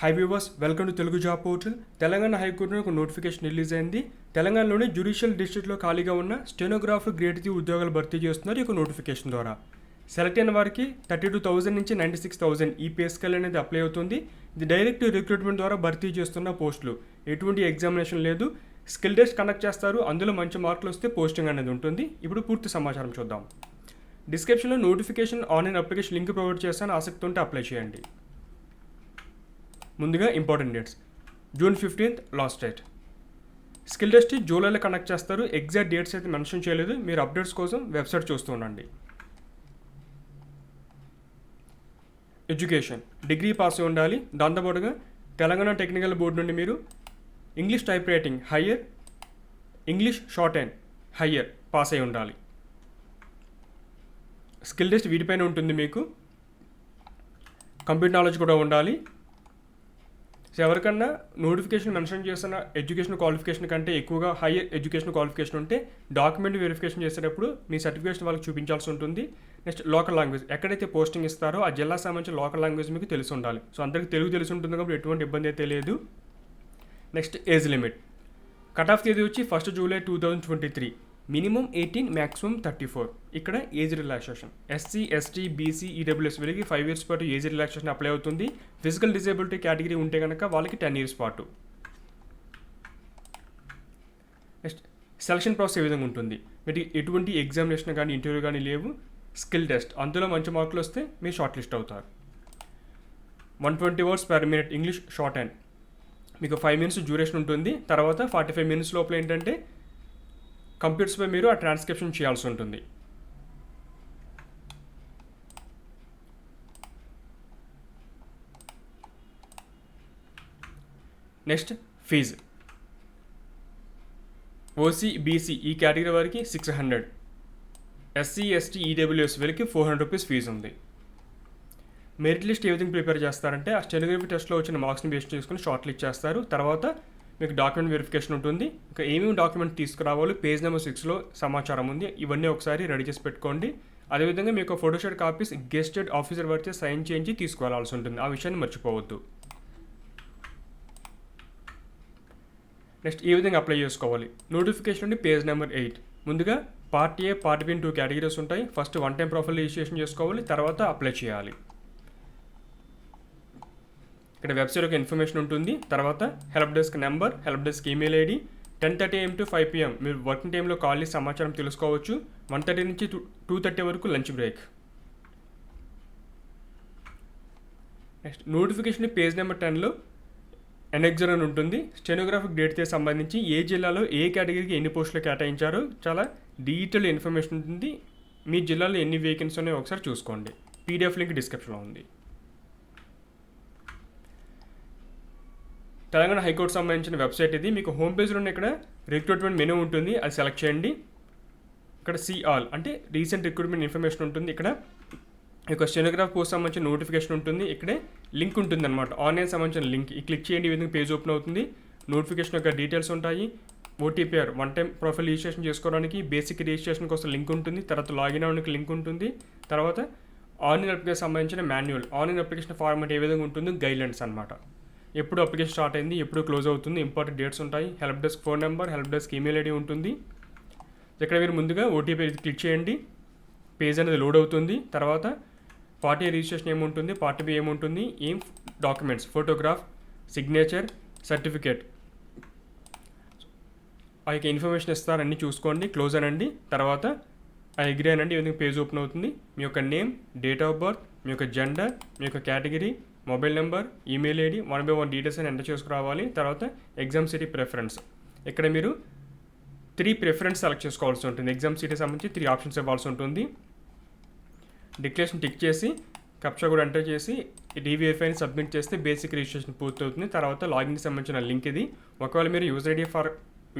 High viewers, welcome to Telugu job portal. Telangana హైకోర్టులో ఒక notification release అయింది. తెలంగాణలోని జ్యుడిషియల్ డిస్ట్రిక్ట్లో ఖాళీగా ఉన్న స్టెనోగ్రాఫర్ గ్రేడ్ 3 ఉద్యోగాలు భర్తీ చేస్తున్నారు ఈ యొక్క నోటిఫికేషన్ ద్వారా. సెలెక్ట్ అయిన వారికి 32,000 నుంచి 96,000 ఈ పే స్కేల్ అనేది అప్లై అవుతుంది. ఇది డైరెక్ట్ రిక్రూట్మెంట్ ద్వారా భర్తీ చేస్తున్న పోస్టులు. ఎటువంటి ఎగ్జామినేషన్ లేదు. స్కిల్ టెస్ట్ కండక్ట్ చేస్తారు. అందులో మంచి మార్కులు వస్తే పోస్టింగ్ అనేది ఉంటుంది. ఇప్పుడు పూర్తి సమాచారం చూద్దాం. డిస్క్రిప్షన్లో notification online application link provide చేస్తాను. ఆసక్తి ఉంటే అప్లై చేయండి. ముందుగా important dates. June 15th last date. Skill test జూలైలో కండక్ట్ చేస్తారు. ఎగ్జాక్ట్ డేట్స్ అయితే మెన్షన్ చేయలేదు. మీరు అప్డేట్స్ కోసం వెబ్సైట్ చూస్తూ ఉండండి. ఎడ్యుకేషన్ డిగ్రీ పాస్ అయి ఉండాలి. దాంతోపాటుగా తెలంగాణ టెక్నికల్ బోర్డు నుండి మీరు English type writing higher, English short hand higher pass అయి ఉండాలి. స్కిల్ టెస్ట్ వీటిపైన ఉంటుంది. మీకు కంప్యూటర్ నాలెడ్జ్ కూడా ఉండాలి. సో ఎవరికన్నా నోటిఫికేషన్ మెన్షన్ చేస్తున్న ఎడ్యుకేషన్ క్వాలిఫికేషన్ కంటే ఎక్కువగా హైయర్ ఎడ్యుకేషన్ క్వాలిఫికేషన్ ఉంటే డాక్యుమెంట్ వెరిఫికేషన్ చేసేటప్పుడు మీ సర్టిఫికేషన్ వాళ్ళకి చూపించాల్సి ఉంటుంది. నెక్స్ట్ లోకల్ లాంగ్వేజ్, ఎక్కడైతే పోస్టింగ్ ఇస్తారో ఆ జిల్లాకు సంబంధించిన లోకల్ లాంగ్వేజ్ మీకు తెలిసి ఉండాలి. సో అందరికీ తెలుగు తెలిసి ఉంటుంది కాబట్టి ఎటువంటి ఇబ్బంది అయితే లేదు. Next age limit. Cut off తేదీ వచ్చి 1 జూలై 2023. Minimum 18, maximum 34. ఇక్కడ age relaxation SC, ST, BC, EWS వీళ్ళకి 5 years పాటు ఏజ్ రిలాక్సేషన్ అప్లై అవుతుంది. ఫిజికల్ డిజేబిలిటీ కేటగిరీ ఉంటే కనుక వాళ్ళకి 10 years పాటు. నెక్స్ట్ సెలక్షన్ ప్రాసెస్ ఏ విధంగా ఉంటుంది. మీరు ఎటువంటి ఎగ్జామినేషన్ కానీ ఇంటర్వ్యూ కానీ లేవు. స్కిల్ టెస్ట్, అందులో మంచి మార్కులు వస్తే మీరు షార్ట్ లిస్ట్ అవుతారు. 120 words per minute English short hand మీకు 5 minutes డ్యూరేషన్ ఉంటుంది. తర్వాత 45 minutes లోపల ఏంటంటే కంప్యూటర్స్పై మీరు ఆ ట్రాన్స్క్రిప్షన్ చేయాల్సి ఉంటుంది. Next fees. ఓసీ, బీసీ ఈ కేటగిరీ వారికి 600, ఎస్సీ, ఎస్టీ, ఈడబ్ల్యూఎస్ వీళ్ళకి 400 రూపీస్ ఫీజు ఉంది. మెరిట్ లిస్ట్ ఏ విధంగా ప్రిపేర్ చేస్తారంటే ఆ స్టెనోగ్రఫీ టెస్ట్లో వచ్చిన మార్క్స్ని బేస్ చేసుకుని షార్ట్ లిస్ట్ చేస్తారు. తర్వాత మీకు డాక్యుమెంట్ వెరిఫికేషన్ ఉంటుంది. ఇంకా ఏమేమి డాక్యుమెంట్ తీసుకురావాలో పేజ్ నెంబర్ 6లో సమాచారం ఉంది. ఇవన్నీ ఒకసారి రెడీ చేసి పెట్టుకోండి. అదేవిధంగా మీకు ఫోటోషాట్ కాపీస్ గెస్టెడ్ ఆఫీసర్ వచ్చి సైన్ చేయించి తీసుకువెళ్లాల్సి ఉంటుంది. ఆ విషయాన్ని మర్చిపోవద్దు. నెక్స్ట్ ఏ విధంగా అప్లై చేసుకోవాలి. నోటిఫికేషన్ నుండి పేజ్ నెంబర్ 8. ముందుగా part A, part B 2 categories ఉంటాయి. ఫస్ట్ 1 time ప్రొఫైల్ రిజిస్ట్రేషన్ చేసుకోవాలి. తర్వాత అప్లై చేయాలి. ఇక్కడ వెబ్సైట్ ఒక ఇన్ఫర్మేషన్ ఉంటుంది. తర్వాత help desk number, help desk email ID. 10:30 AM to 5 PM మీరు వర్కింగ్ టైంలో కాల్ చేసి సమాచారం తెలుసుకోవచ్చు. 1:30 నుంచి 2:30 వరకు lunch break. Next notification page number 10లో ఎనెక్జర్ అని ఉంటుంది. స్టెనోగ్రాఫర్ గ్రేడ్కి సంబంధించి ఏ జిల్లాలో ఏ కేటగిరీకి ఎన్ని పోస్టులు కేటాయించారో చాలా డీటెయిల్ ఇన్ఫర్మేషన్ ఉంటుంది. మీ జిల్లాలో ఎన్ని వేకెన్సీ ఉన్నాయో ఒకసారి చూసుకోండి. PDF లింక్ డిస్క్రిప్షన్లో ఉంది. తెలంగాణ హైకోర్టు సంబంధించిన వెబ్సైట్ ఇది. మీకు హోమ్ పేజ్లో ఇక్కడ రిక్రూట్మెంట్ మెనూ ఉంటుంది. అది సెలెక్ట్ చేయండి. ఇక్కడ సీ ఆల్ అంటే రీసెంట్ రిక్రూట్మెంట్ ఇన్ఫర్మేషన్ ఉంటుంది. ఇక్కడ ఇక స్టెనోగ్రాఫ్ పోస్ట్ సంబంధించిన నోటిఫికేషన్ ఉంటుంది. ఇక్కడే లింక్ ఉంటుంది అనమాట, ఆన్లైన్ సంబంధించిన లింక్. ఈ క్లిక్ చేయండి. ఈ విధంగా పేజ్ ఓపెన్ అవుతుంది. నోటిఫికేషన్ యొక్క డీటెయిల్స్ ఉంటాయి. ఓటీపీఆర్ 1 time ప్రొఫైల్ రిజిస్ట్రేషన్ చేసుకోవడానికి బేసిక్ రిజిస్ట్రేషన్ కోసం లింక్ ఉంటుంది. తర్వాత లాగిన్ అవ్వడానికి లింక్ ఉంటుంది. తర్వాత ఆన్లైన్ అప్లికేషన్ సంబంధించిన మాన్యువల్, ఆన్లైన్ అప్లికేషన్ ఫార్మాట్ ఏ విధంగా ఉంటుంది, గైడ్లైన్స్ అనమాట. ఎప్పుడు అప్లికేషన్ స్టార్ట్ అయింది, ఎప్పుడు క్లోజ్ అవుతుంది, ఇంపార్టెంట్ డేట్స్ ఉంటాయి. Help desk phone number, help desk email ID ఉంటుంది. ఇక్కడ మీరు ముందుగా ఓటీపీ క్లిక్ చేయండి. పేజ్ అనేది లోడ్ అవుతుంది. తర్వాత పార్టీ రిజిస్ట్రేషన్ ఏముంటుంది, పార్టీ బి ఏముంటుంది, ఏం డాక్యుమెంట్స్, ఫోటోగ్రాఫ్, సిగ్నేచర్, సర్టిఫికేట్ ఆ యొక్క ఇన్ఫర్మేషన్ ఇస్తారు. అన్నీ చూసుకోండి. క్లోజ్ అనండి. తర్వాత ఆ అగ్రీ అనండి. ఈ విధంగా పేజ్ ఓపెన్ అవుతుంది. మీ యొక్క నేమ్, డేట్ ఆఫ్ బర్త్, మీ యొక్క జెండర్, మీ యొక్క category, mobile number, email ID 1 by 1 details అని ఎంటర్ చేసుకురావాలి. తర్వాత ఎగ్జామ్ సిటీ ప్రిఫరెన్స్. ఇక్కడ మీరు 3 ప్రిఫరెన్స్ సెలెక్ట్ చేసుకోవాల్సి ఉంటుంది. ఎగ్జామ్ సిటీ సంబంధించి 3 ఆప్షన్స్ ఇవ్వాల్సి ఉంటుంది. డిక్లరేషన్ టిక్ చేసి కప్చా కూడా ఎంటర్ చేసి రీవెరిఫైని సబ్మిట్ చేస్తే బేసిక్ రిజిస్ట్రేషన్ పూర్తవుతుంది. తర్వాత లాగిన్కి సంబంధించిన లింక్ ఇది. ఒకవేళ మీరు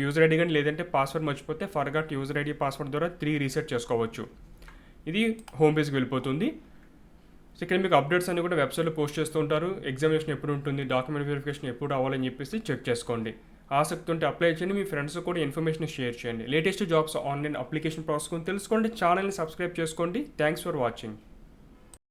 యూజర్ ఐడి కానీ లేదంటే పాస్వర్డ్ మర్చిపోతే ఫర్గాట్ యూజర్ ఐడి పాస్వర్డ్ ద్వారా 3 రీసెట్ చేసుకోవచ్చు. ఇది హోమ్ పేజ్కి వెళ్ళిపోతుంది. సో ఇక్కడ మీకు అప్డేట్స్ అన్ని కూడా వెబ్సైట్లో పోస్ట్ చేస్తూ ఉంటారు. ఎగ్జామినేషన్ ఎప్పుడు ఉంటుంది, డాక్యుమెంట్ వెరిఫికేషన్ ఎప్పుడు అవ్వాలని చెప్పేసి చెక్ చేసుకోండి. ఆసక్తి ఉంటే అప్లై చేయండి. మీ ఫ్రెండ్స్ కూడా ఇన్ఫర్మేషన్ షేర్ చేయండి. Latest jobs online application process తెలుసుకోండి. ఛానల్ని సబ్స్క్రైబ్ చేసుకోండి. Thanks for watching.